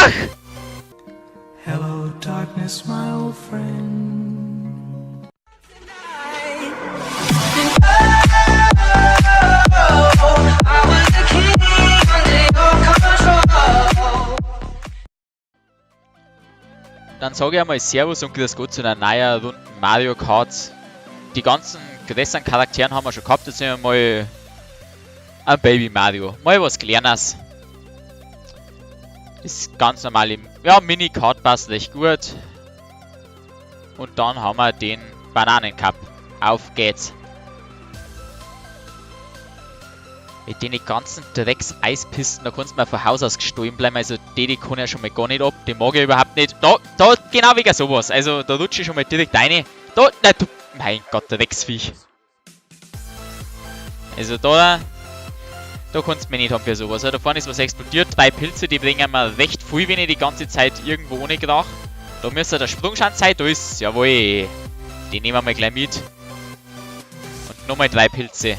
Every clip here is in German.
Ach! Hello, darkness, my old friend. Dann sage ich einmal Servus und grüß Gott zu einer neuen Runde Mario Kart. Die ganzen größeren Charakteren haben wir schon gehabt, jetzt nehmen wir mal ein Baby Mario. Mal was Kleines. Ist ganz normal im Mini-Kart passt recht gut. Und dann haben wir den Bananencup. Auf geht's. Mit den ganzen Drecks-Eispisten, da kannst du mal von Haus aus gestohlen bleiben. Also die kann ja schon mal gar nicht ab. Die mag ich überhaupt nicht. Da, genau wegen sowas. Also da rutsche ich schon mal direkt rein. Da, nein, du, mein Gott, der Drecksviech. Also da kannst du mich nicht haben für sowas. Da vorne ist was explodiert. 2 Pilze, die bringen mir recht viel, wenn ich die ganze Zeit irgendwo ohne krach. Da müsste der Sprungschanz sein. Da ist, jawohl. Die nehmen wir mal gleich mit. Und nochmal 3 Pilze.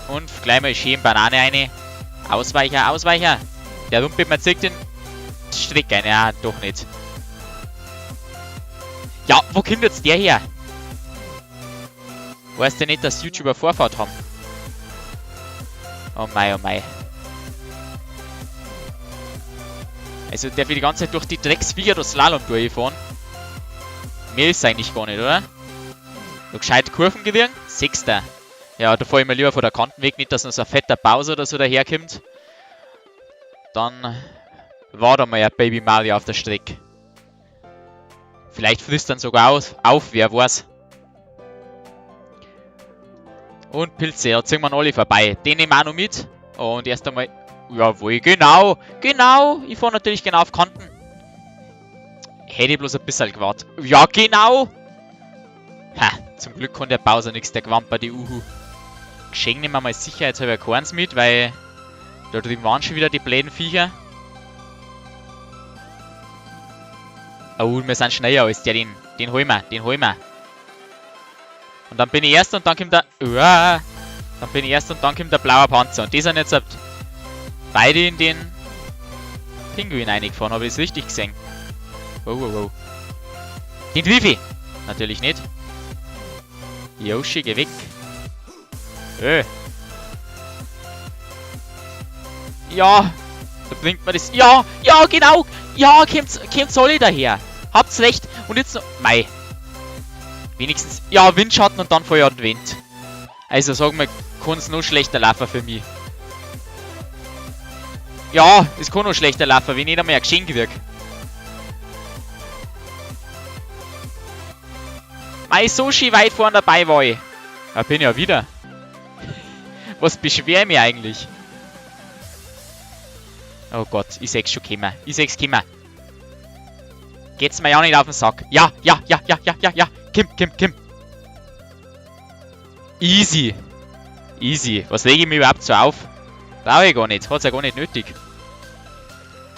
Und gleich mal schön Banane rein. Ausweicher, Ausweicher. Der rumpelt mir zirkt den Strick ein. Ja, doch nicht. Ja, wo kommt jetzt der her? Weißt du nicht, dass YouTuber Vorfahrt haben? Oh mei, oh mei. Also der will die ganze Zeit durch die Drecksviecher das Slalom durchfahren. Mehr ist eigentlich gar nicht, oder? So gescheit Kurven gewirren. 6. Ja, da fahre ich mir lieber von der Kanten weg, nicht, dass noch so ein fetter Bowser oder so daherkommt. Dann war da mal ein Baby Mario auf der Strecke. Vielleicht frisst dann sogar auf, wer weiß. Und Pilze, da ziehen wir alle vorbei. Den nehmen wir auch noch mit. Und erst einmal... Jawohl, genau. Genau. Ich fahre natürlich genau auf Kanten. Hätte ich bloß ein bisschen gewartet. Ja, genau. Ha, zum Glück kann der Bowser nichts, der Gwamper, die Uhu. Geschenk nehmen wir mal sicherheitshalber keins mit, weil da drüben waren schon wieder die blöden Viecher. Oh, wir sind schneller als der, den holen wir, Und dann bin ich erst und dann kommt der... dann bin ich erst und dann kommt der blaue Panzer. Und die sind jetzt beide in den Pinguin reingefahren, habe ich es richtig gesehen. Wow. Den Wifi! Natürlich nicht. Yoshi, geh weg. Ja, da bringt man das. Ja, genau. Ja, kommt alle daher. Habt's recht. Und jetzt noch... Mei. Wenigstens... Ja, Windschatten und dann Feuer und Wind. Also, sagen wir, kann es noch schlechter laufen für mich. Ja, es kann noch schlechter laufen, wenn ich nicht einmal ein Geschenk krieg. Mei, so schön weit vorne dabei war ich. Da bin ich ja wieder. Was beschwer ich mich eigentlich? Oh Gott, ich seh's schon kommen. Geht's mir ja nicht auf den Sack. Ja. Kim. Easy. Was lege ich mir überhaupt so auf? Brauche ich gar nicht. Hat's ja gar nicht nötig.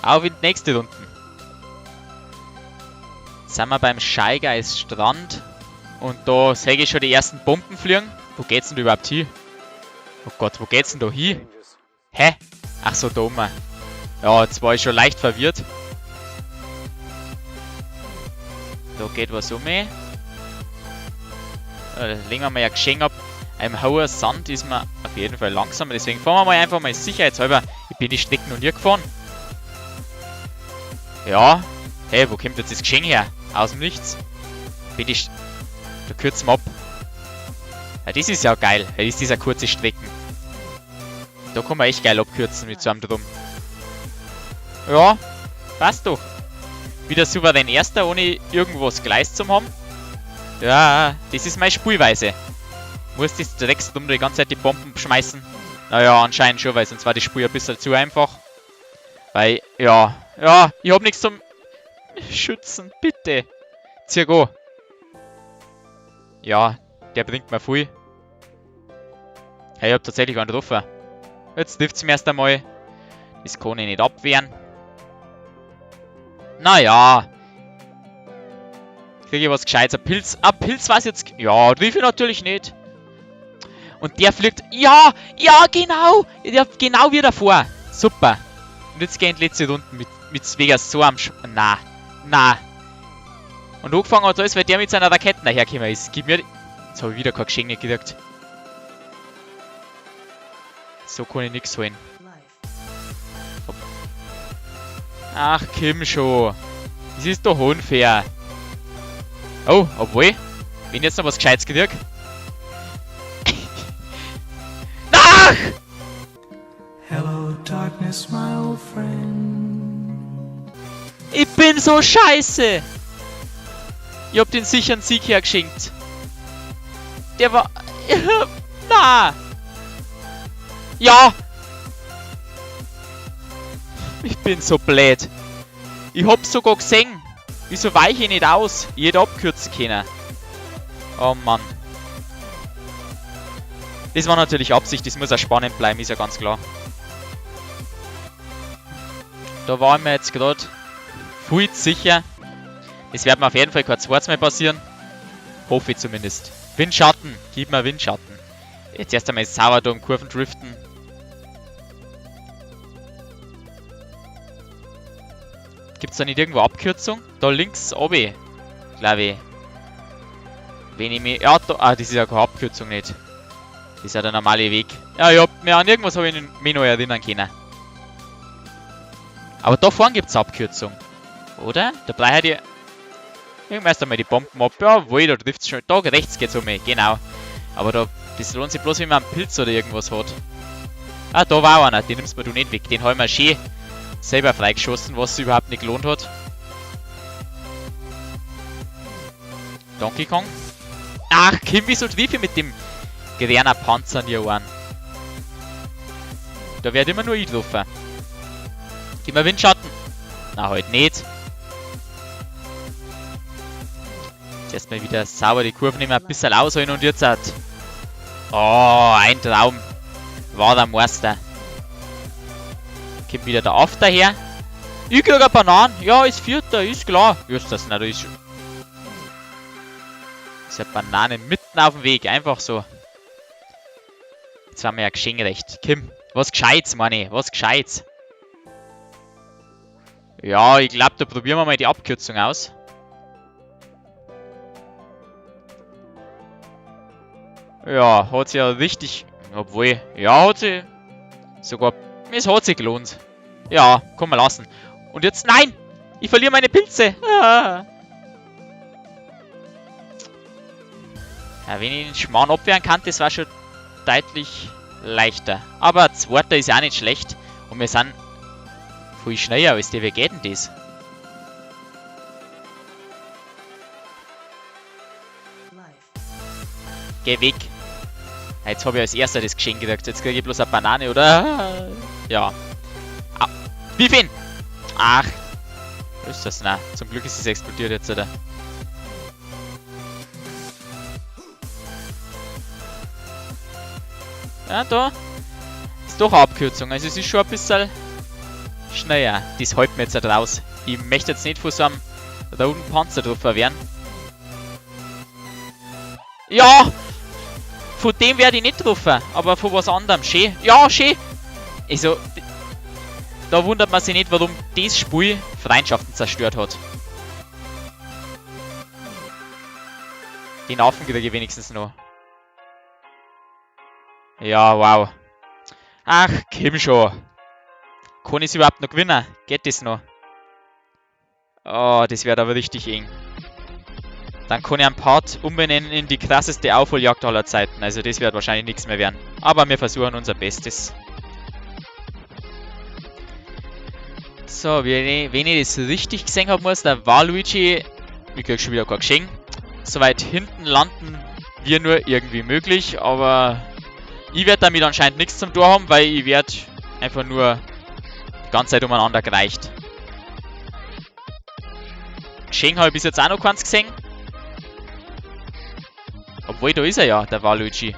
Auf in die nächste Runde. Jetzt sind wir beim Scheigeis Strand. Und da sehe ich schon die ersten Bomben fliegen. Wo geht's denn überhaupt hin? Oh Gott, wo geht's denn da hin? Hä? Ach so, da oben. Ja, jetzt war ich schon leicht verwirrt. Da geht was um. Da legen wir mal ein Geschenk ab. Im hohen Sand ist man auf jeden Fall langsamer. Deswegen fahren wir mal einfach mal sicherheitshalber. Ich bin die Strecke noch nie gefahren. Ja. Hey, wo kommt jetzt das Geschenk her? Aus dem Nichts. Da kürzen wir ab. Ja, das ist ja geil. Das ist dieser kurze Strecken. Da kann man echt geil abkürzen mit so einem Drum. Ja, passt doch. Wieder souverän Erster, ohne irgendwas Gleis zu haben. Ja, das ist meine Spielweise. Muss das Drecksdrum die ganze Zeit die Bomben schmeißen? Naja, anscheinend schon, weil sonst war die Spur ein bisschen zu einfach. Weil, ja, ich hab nichts zum Schützen, bitte. Zirgo. Ja, der bringt mir viel. Ja, ich hab tatsächlich einen getroffen. Jetzt trifft's mir erst einmal. Das kann ich nicht abwehren. Naja. Kriege ich was Gescheites? Ein Pilz. Ein Pilz was jetzt... Ja, triff ich natürlich nicht. Und der fliegt... Ja, genau. Ja, genau wie davor. Super. Und jetzt gehen die letzte Runden mit mit wegen so am Na. Na. Und angefangen hat alles, weil der mit seiner Rakete dahergekommen ist. Gib mir die... Jetzt habe ich wieder kein Geschenk gekriegt. So kann ich nichts holen. Ach, Kim schon. Das ist doch unfair. Oh, obwohl. Wenn ich jetzt noch was Gescheites krieg. Nach! Hello, darkness, my old friend. Ich bin so scheiße. Ich hab den sicheren Sieg hergeschenkt. Der war... Na! Ja! Ich bin so blöd. Ich hab's sogar gesehen. Wieso weiche ich nicht aus? Ich hätte abkürzen können. Oh Mann. Das war natürlich Absicht. Das muss auch spannend bleiben, ist ja ganz klar. Da waren wir jetzt gerade viel sicher. Das wird mir auf jeden Fall kein zweites Mal passieren. Hoffe ich zumindest. Windschatten. Gib mir Windschatten. Jetzt erst einmal sauer da um Kurven driften. Gibt es da nicht irgendwo Abkürzung? Da links oben, glaube ich. Wenn ich mich... Ja, da... Ah, das ist ja keine Abkürzung nicht. Das ist ja der normale Weg. Ja, ich hab mir an irgendwas habe ich mich noch erinnern können. Aber da vorne gibt es Abkürzung. Oder? Da bleibt ja... Irgendwann erst einmal die Bomben ab. Jawohl, da trifft es schon. Da rechts geht's um mich, genau. Aber da... Das lohnt sich bloß, wenn man einen Pilz oder irgendwas hat. Ah, da war einer. Den nimmst du nicht weg. Den haben wir schön selber freigeschossen, was sich überhaupt nicht gelohnt hat. Donkey Kong. Ach, Kim, wieso triff ich mit dem Gerner Panzer nie an? Da wird immer nur ich getroffen. Gib mir Windschatten. Na, halt nicht. Jetzt erstmal wieder sauber die Kurven immer ein bisschen ausholen und jetzt hat... Oh, ein Traum. War der Meister. Kommt wieder der After her. Ich krieg eine Banane. Ja, ist Vierter, ist klar. Just das, na, da ist schon. Ist eine Banane mitten auf dem Weg, einfach so. Jetzt haben wir ja Geschenkrecht. Kim, was Gescheites, meine, was Gescheites. Ja, ich glaube, da probieren wir mal die Abkürzung aus. Ja, hat sich ja richtig... Obwohl, ja, hat sie... Sogar... Es hat sich gelohnt. Ja, kann man lassen. Und jetzt... Nein! Ich verliere meine Pilze! Ah. Ja, wenn ich den Schmarrn abwehren kann, das war schon deutlich leichter. Aber Zweiter ist ja auch nicht schlecht. Und wir sind viel schneller als die. Wie geht denn das? Geh weg. Jetzt habe ich als erster das Geschenk gekriegt. Jetzt kriege ich bloß eine Banane, oder? Ja. Ah. Wie viel? Ach. Was ist das? Na, zum Glück ist es explodiert jetzt, oder? Ja, da ist doch eine Abkürzung. Also es ist schon ein bisschen schneller. Das hält mir jetzt halt raus. Ich möchte jetzt nicht von so einem roten Panzer drauf werden. Ja! Von dem werde ich nicht getroffen, aber von was anderem. Schön. Ja, schön. Also, da wundert man sich nicht, warum das Spiel Freundschaften zerstört hat. Den Affen kriege ich wenigstens noch. Ja, wow. Ach, Kim schon. Kann ich es überhaupt noch gewinnen? Geht das noch? Oh, das wird aber richtig eng. Dann kann ich einen Part umbenennen in die krasseste Aufholjagd aller Zeiten. Also das wird wahrscheinlich nichts mehr werden. Aber wir versuchen unser Bestes. So, wenn ich das richtig gesehen habe, muss der Waluigi... Ich krieg schon wieder kein Geschenk. Soweit hinten landen wir nur irgendwie möglich. Aber ich werde damit anscheinend nichts zum Tor haben, weil ich werde einfach nur die ganze Zeit umeinander gereicht. Geschenk habe ich bis jetzt auch noch keins gesehen. Obwohl, da ist er ja, der Waluigi.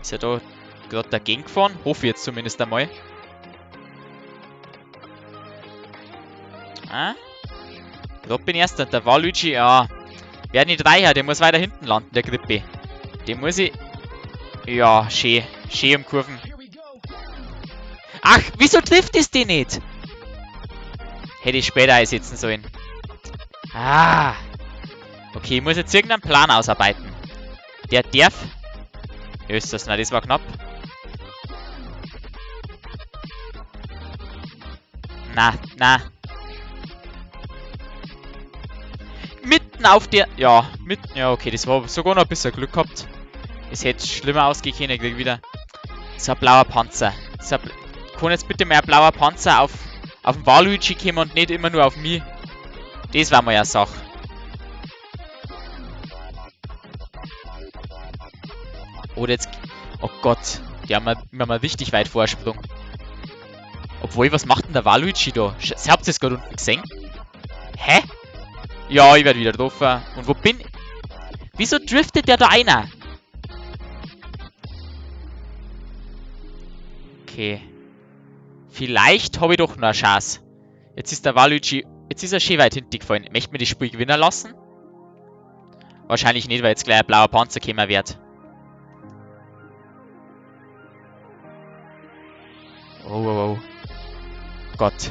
Ist er da gerade dagegen gefahren? Hoffe ich jetzt zumindest einmal. Ah? Gerade bin ich erster. Der Waluigi, ja. Wer nicht reicher, der muss weiter hinten landen, der Grippe. Den muss ich... Ja, schön. Schön um Kurven. Ach, wieso trifft es die nicht? Hätte ich später einsetzen sollen. Ah. Okay, ich muss jetzt irgendeinen Plan ausarbeiten. Der darf... Östers, na, das war knapp. Na. Mitten auf der... Ja, mitten... Ja, okay, das war sogar noch ein bisschen Glück gehabt. Es hätte schlimmer ausgehen können, gleich wieder. So ein blauer Panzer. Kann jetzt bitte mehr blauer Panzer auf den Waluigi kommen und nicht immer nur auf mich. Das war mal eine Sache. Oder jetzt... Oh Gott, die haben wir richtig weit Vorsprung. Obwohl, was macht denn der Waluigi da? Habt ihr es gerade unten gesehen? Hä? Ja, ich werde wieder getroffen. Und wo bin... Wieso driftet der da einer? Okay. Vielleicht habe ich doch noch eine Chance. Jetzt ist der Waluigi... Jetzt ist er schön weit hinten gefallen. Möchte mir die Spiel gewinnen lassen? Wahrscheinlich nicht, weil jetzt gleich ein blauer Panzer kommen wird. Oh. Gott.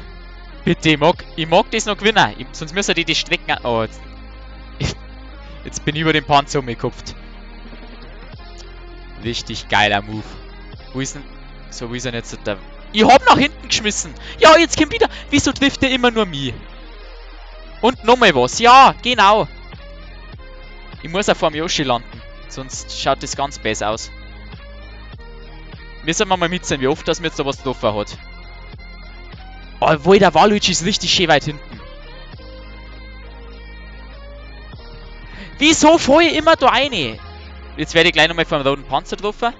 Bitte, ich mag das noch gewinnen. Sonst müssen die Strecken... Oh, jetzt bin ich über den Panzer umgekupft. Richtig geiler Move. Wo ist denn... So, wo ist denn jetzt der... Ich hab nach hinten geschmissen. Ja, jetzt kommt wieder... Wieso trifft der immer nur mich? Und nochmal was. Ja, genau. Ich muss auch vor dem Yoshi landen. Sonst schaut das ganz besser aus. Müssen wir mal mitsehen, wie oft das mir jetzt da was getroffen hat. Oh, obwohl der Waluigi ist richtig schön weit hinten. Wieso fahre ich immer da rein? Jetzt werde ich gleich nochmal vom roten Panzer getroffen.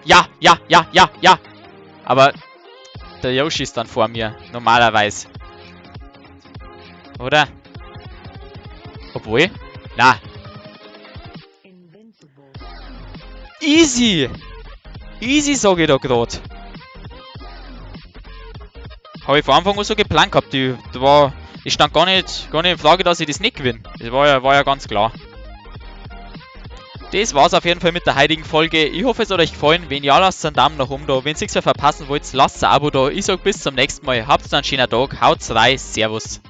Ja. Aber der Yoshi ist dann vor mir, normalerweise. Oder? Obwohl? Na. Easy! Easy, sage ich da gerade. Habe ich von Anfang an so geplant gehabt. Ich stand gar nicht in Frage, dass ich das nicht gewinne. Das war ja ganz klar. Das war's auf jeden Fall mit der heutigen Folge. Ich hoffe, es hat euch gefallen. Wenn ja, lasst einen Daumen nach oben da. Wenn ihr nichts mehr verpassen wollt, lasst ein Abo da. Ich sage bis zum nächsten Mal. Habt einen schönen Tag. Haut's rein. Servus.